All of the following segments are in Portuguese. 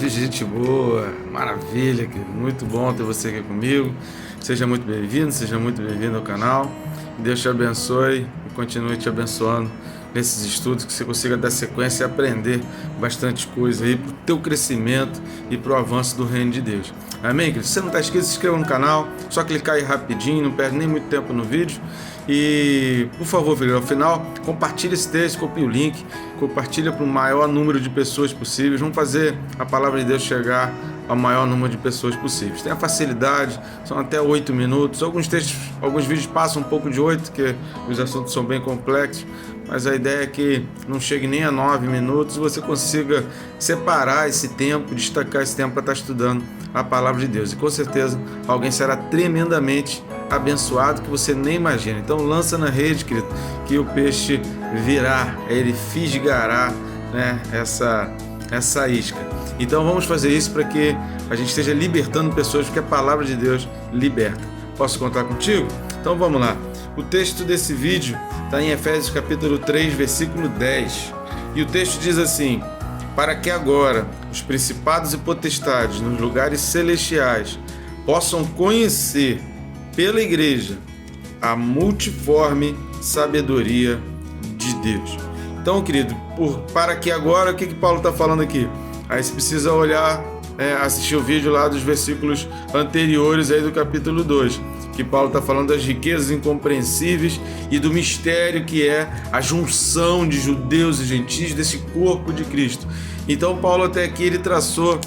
Salve, gente boa, maravilha, querido. Muito bom ter você aqui comigo. Seja muito bem-vindo ao canal. Deus te abençoe e continue te abençoando nesses estudos, que você consiga dar sequência e aprender bastante coisa aí para o teu crescimento e para o avanço do reino de Deus. Amém, querido? Se você não está inscrito, se inscreva no canal, só clicar aí rapidinho, não perde nem muito tempo no vídeo. E, por favor, filho, ao final, compartilha esse texto, copie o link, compartilha para o maior número de pessoas possíveis. Vamos fazer a palavra de Deus chegar ao maior número de pessoas possíveis. Tem a facilidade, são até 8 minutos. Alguns vídeos passam um pouco de 8, porque os assuntos são bem complexos, mas a ideia é que não chegue nem a 9 minutos e você consiga separar esse tempo, destacar esse tempo para estar estudando a palavra de Deus. E com certeza alguém será tremendamente abençoado que você nem imagina. Então lança na rede, querido, que o peixe virá, ele fisgará, né, essa isca. Então vamos fazer isso para que a gente esteja libertando pessoas, porque a palavra de Deus liberta. Posso contar contigo? Então vamos lá. O texto desse vídeo está em Efésios capítulo 3, versículo 10. E o texto diz assim: para que agora os principados e potestades nos lugares celestiais possam conhecer pela igreja a multiforme sabedoria de Deus. Então, querido, para que agora, o que Paulo está falando aqui? Aí você precisa olhar, assistir o vídeo lá dos versículos anteriores aí do capítulo 2, que Paulo está falando das riquezas incompreensíveis e do mistério que é a junção de judeus e gentios desse corpo de Cristo. Então Paulo até aqui ele traçou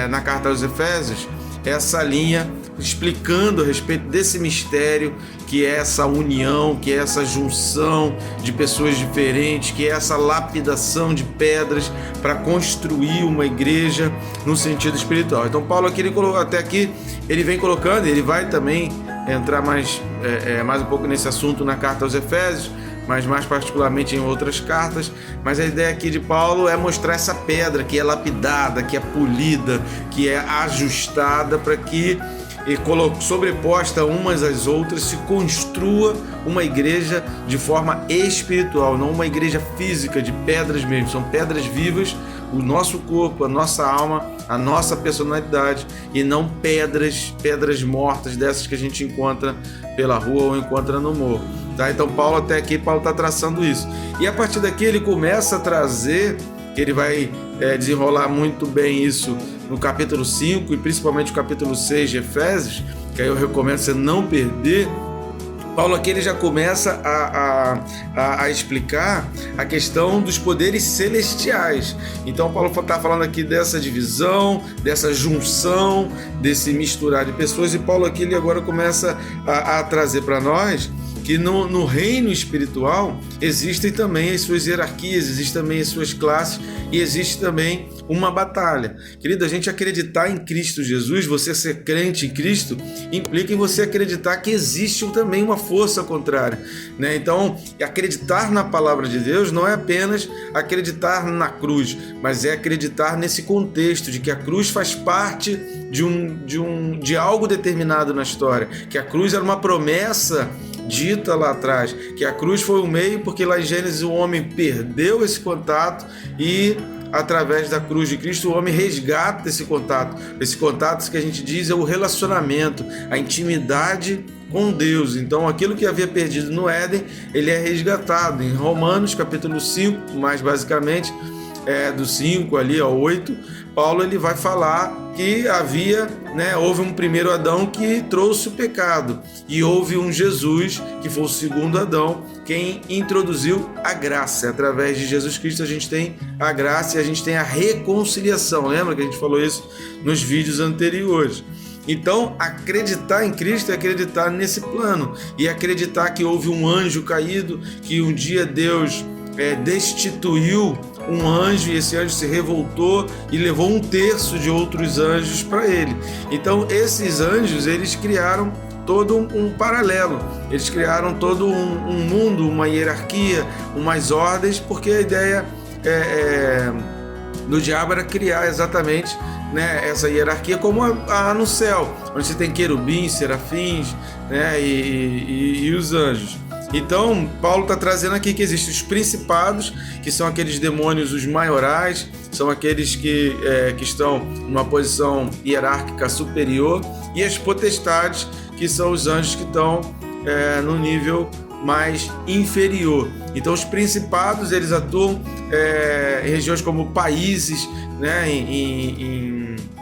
na carta aos Efésios essa linha explicando a respeito desse mistério que é essa união, que é essa junção de pessoas diferentes, que é essa lapidação de pedras para construir uma igreja no sentido espiritual. Então Paulo aqui, até aqui ele vem colocando, ele vai também entrar mais um pouco nesse assunto na carta aos Efésios, mas mais particularmente em outras cartas. Mas a ideia aqui de Paulo é mostrar essa pedra que é lapidada, que é polida, que é ajustada para que, sobreposta umas às outras, se construa uma igreja de forma espiritual, não uma igreja física de pedras mesmo. São pedras vivas, o nosso corpo, a nossa alma, a nossa personalidade, e não pedras mortas dessas que a gente encontra pela rua ou encontra no morro. Tá? Então Paulo até aqui, Paulo está traçando isso. E a partir daqui ele começa a trazer, que ele vai desenrolar muito bem isso no capítulo 5 e principalmente no capítulo 6 de Efésios, que aí eu recomendo você não perder. Paulo aqui ele já começa a explicar a questão dos poderes celestiais. Então Paulo está falando aqui dessa divisão, dessa junção, desse misturar de pessoas, e Paulo aqui ele agora começa a trazer para nós que no reino espiritual existem também as suas hierarquias, existem também as suas classes e existe também uma batalha. Querido, a gente acreditar em Cristo Jesus, você ser crente em Cristo, implica em você acreditar que existe também uma força contrária, né? Então, acreditar na palavra de Deus não é apenas acreditar na cruz, mas é acreditar nesse contexto de que a cruz faz parte de algo determinado na história, que a cruz era uma promessa dita lá atrás, que a cruz foi o meio, porque lá em Gênesis o homem perdeu esse contato e através da cruz de Cristo o homem resgata esse contato. Esse contato que a gente diz é o relacionamento, a intimidade com Deus. Então aquilo que havia perdido no Éden, ele é resgatado. Em Romanos capítulo 5, mais basicamente, do 5 ali ao 8, Paulo ele vai falar que houve um primeiro Adão que trouxe o pecado, e houve um Jesus que foi o segundo Adão, quem introduziu a graça. Através de Jesus Cristo a gente tem a graça e a gente tem a reconciliação. Lembra que a gente falou isso nos vídeos anteriores? Então, acreditar em Cristo é acreditar nesse plano, e acreditar que houve um anjo caído, que um dia Deus destituiu um anjo, e esse anjo se revoltou e levou um terço de outros anjos para ele. Então esses anjos, eles criaram todo um paralelo, eles criaram todo um mundo, uma hierarquia, umas ordens, porque a ideia do diabo era criar exatamente, né, essa hierarquia como há no céu, onde você tem querubins, serafins, né, e os anjos. Então, Paulo está trazendo aqui que existem os principados, que são aqueles demônios, os maiorais, são aqueles que estão numa posição hierárquica superior, e as potestades, que são os anjos que estão no nível mais inferior. Então, os principados, eles atuam em regiões como países, né,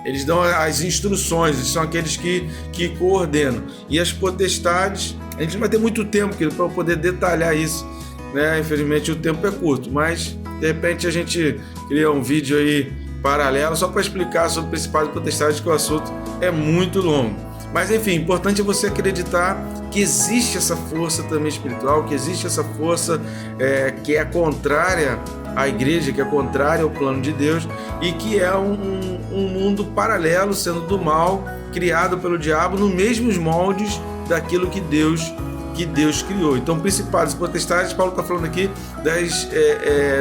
eles dão as instruções, são aqueles que coordenam. E as potestades, a gente não vai ter muito tempo para poder detalhar isso, né? Infelizmente o tempo é curto, mas de repente a gente cria um vídeo aí paralelo só para explicar sobre principados e potestades, que o assunto é muito longo. Mas enfim, importante é você acreditar que existe essa força também espiritual, que existe essa força que é contrária à igreja, que é contrária ao plano de Deus, e que é um mundo paralelo, sendo do mal, criado pelo diabo, nos mesmos moldes daquilo que Deus criou. Então, principados e potestades, Paulo está falando aqui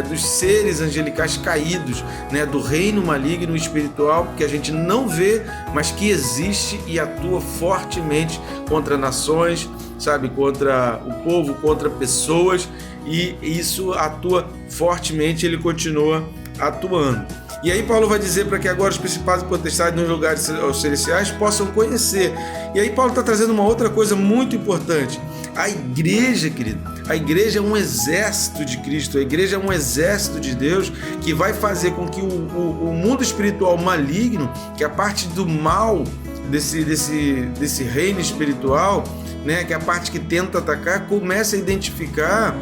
dos seres angelicais caídos, né, do reino maligno espiritual, que a gente não vê, mas que existe e atua fortemente contra nações, sabe, contra o povo, contra pessoas, e isso atua fortemente, ele continua atuando. E aí Paulo vai dizer para que agora os principados e potestades nos lugares celestiais possam conhecer. E aí Paulo está trazendo uma outra coisa muito importante. A igreja, querido, a igreja é um exército de Cristo, a igreja é um exército de Deus que vai fazer com que o mundo espiritual maligno, que é a parte do mal desse reino espiritual, né, que é a parte que tenta atacar, comece a identificar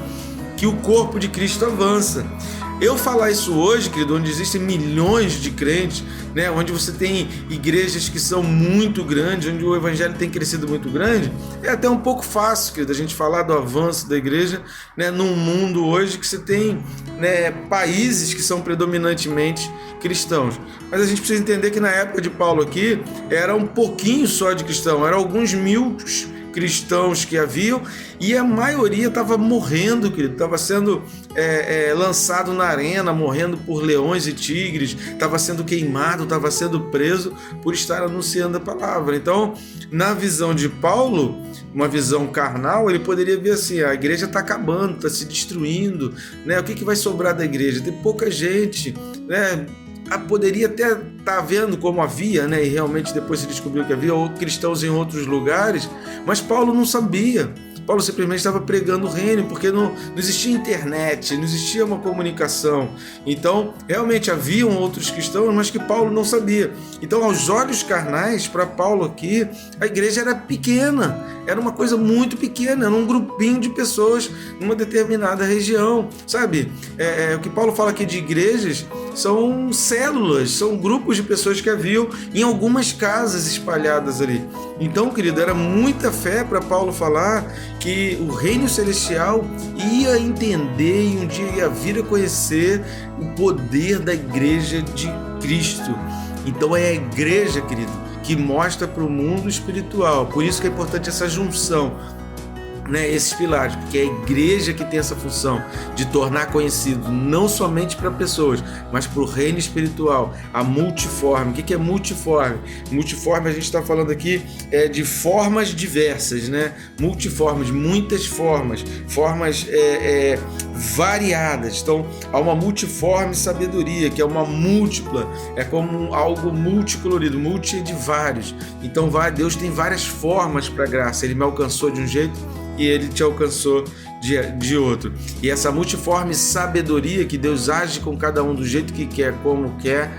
que o corpo de Cristo avança. Eu falar isso hoje, querido, onde existem milhões de crentes, né, onde você tem igrejas que são muito grandes, onde o evangelho tem crescido muito grande, é até um pouco fácil, querido, a gente falar do avanço da igreja, né, num mundo hoje que você tem, né, países que são predominantemente cristãos. Mas a gente precisa entender que na época de Paulo aqui, era um pouquinho só de cristão, eram alguns mil cristãos que haviam, e a maioria estava morrendo, querido, estava sendo lançado na arena, morrendo por leões e tigres, estava sendo queimado, estava sendo preso por estar anunciando a palavra. Então, na visão de Paulo, uma visão carnal, ele poderia ver assim: a igreja está acabando, está se destruindo, né? O que vai sobrar da igreja? Tem pouca gente, né? Poderia até estar vendo como havia, né? E realmente depois se descobriu que havia cristãos em outros lugares, mas Paulo não sabia. Paulo simplesmente estava pregando o reino, porque não existia internet, não existia uma comunicação. Então, realmente haviam outros cristãos, mas que Paulo não sabia. Então, aos olhos carnais, para Paulo aqui, a igreja era pequena, era uma coisa muito pequena, era um grupinho de pessoas numa determinada região, sabe? O que Paulo fala aqui de igrejas são células, são grupos de pessoas que haviam em algumas casas espalhadas ali. Então, querido, era muita fé para Paulo falar que o reino celestial ia entender e um dia ia vir a conhecer o poder da igreja de Cristo. Então é a igreja, querido, que mostra para o mundo espiritual. Por isso que é importante essa junção, né, esses pilares, porque é a igreja que tem essa função de tornar conhecido não somente para pessoas, mas para o reino espiritual, a multiforme. O que é multiforme? Multiforme, a gente está falando aqui de formas diversas, né? Multiformes, muitas formas variadas. Então, há uma multiforme sabedoria, que é uma múltipla, é como algo multicolorido, multi de vários. Então, Deus tem várias formas para a graça. Ele me alcançou de um jeito e ele te alcançou de outro. E essa multiforme sabedoria que Deus age com cada um do jeito que quer, como quer,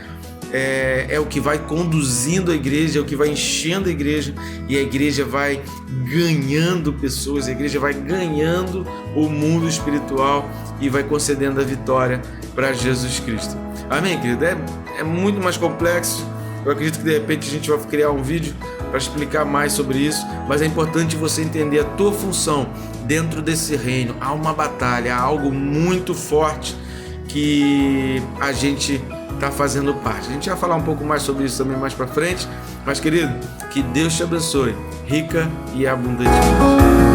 é o que vai conduzindo a igreja, é o que vai enchendo a igreja, e a igreja vai ganhando pessoas, a igreja vai ganhando o mundo espiritual e vai concedendo a vitória para Jesus Cristo. Amém, querido? É muito mais complexo. Eu acredito que de repente a gente vai criar um vídeo para explicar mais sobre isso, mas é importante você entender a tua função dentro desse reino. Há uma batalha, há algo muito forte que a gente está fazendo parte. A gente vai falar um pouco mais sobre isso também mais para frente, mas, querido, que Deus te abençoe rica e abundantemente.